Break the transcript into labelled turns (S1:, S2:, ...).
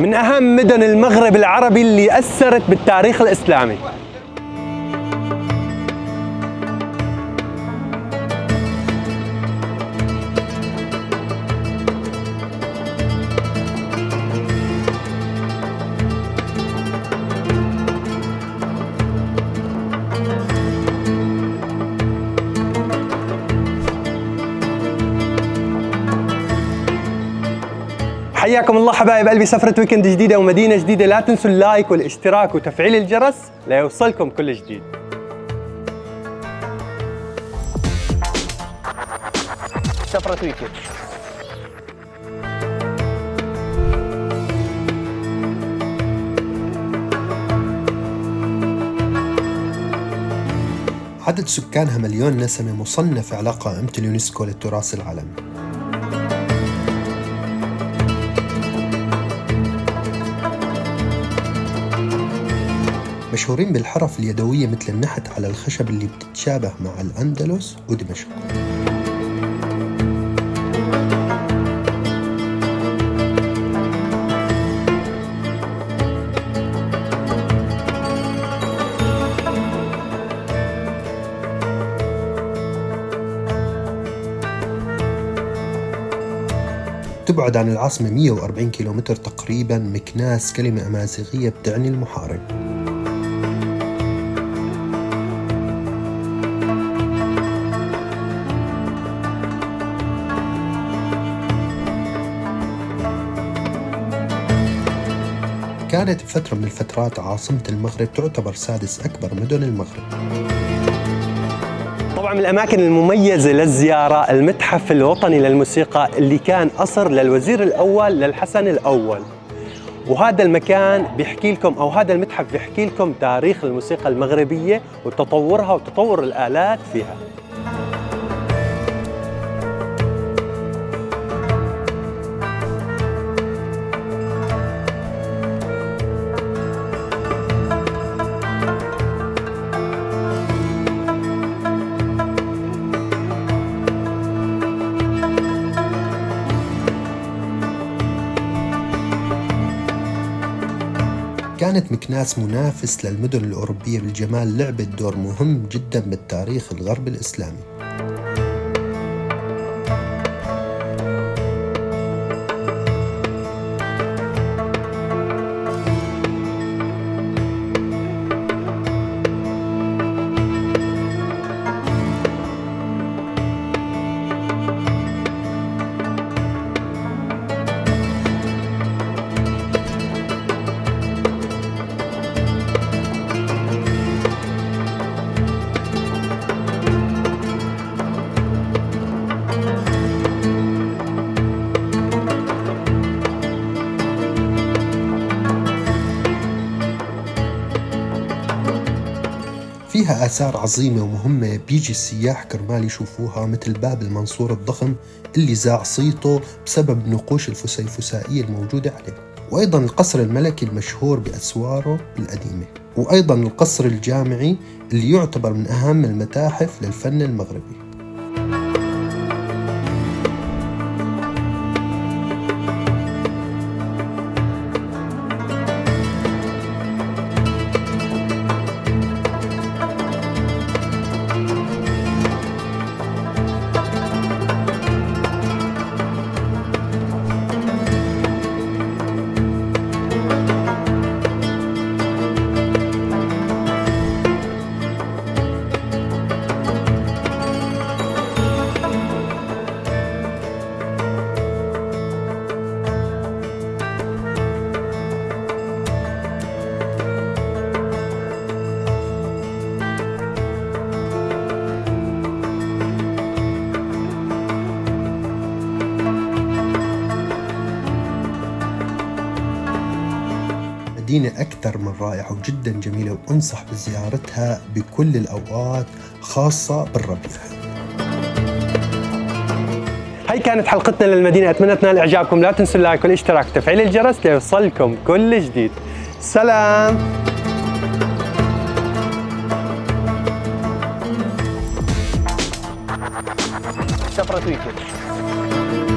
S1: من أهم مدن المغرب العربي اللي أثرت بالتاريخ الإسلامي. حياكم الله حبايب قلبي، سفرة ويكند جديدة ومدينة جديدة. لا تنسوا اللايك والاشتراك وتفعيل الجرس ليوصلكم كل جديد. سفرة ويكند.
S2: عدد سكانها 1,000,000 نسمة، مصنف على قائمة اليونسكو للتراث العالمي. مشهورين بالحرف اليدوية مثل النحت على الخشب اللي بتتشابه مع الأندلس ودمشق. تبعد عن العاصمة 140 كيلومتر تقريبا. مكناس كلمة أمازيغية بتعني المحارب. كانت بفترة من الفترات عاصمة المغرب تعتبر سادس أكبر مدن المغرب.
S1: طبعا من الأماكن المميزة للزيارة المتحف الوطني للموسيقى اللي كان قصر للوزير الأول للحسن الأول. وهذا المكان بيحكي لكم، أو هذا المتحف بيحكي لكم تاريخ الموسيقى المغربية وتطورها وتطور الآلات فيها.
S2: كانت مكناس منافس للمدن الأوروبية بالجمال، لعبت دور مهم جدا بالتاريخ الغربي الإسلامي. فيها آثار عظيمة ومهمة بيجي السياح كرمال يشوفوها، مثل باب المنصور الضخم اللي زاع صيته بسبب النقوش الفسيفسائية الموجودة عليه، وأيضا القصر الملكي المشهور بأسواره القديمة، وأيضا القصر الجامعي اللي يعتبر من أهم المتاحف للفن المغربي. مدينة أكثر من رائعة وجدا جميلة، وأنصح بزيارتها بكل الأوقات، خاصة بالربيع.
S1: هاي كانت حلقتنا للمدينة، أتمنى تنال إعجابكم. لا تنسوا اللايك والاشتراك وتفعيل الجرس ليوصلكم كل جديد. سلام. سفرة ويكند.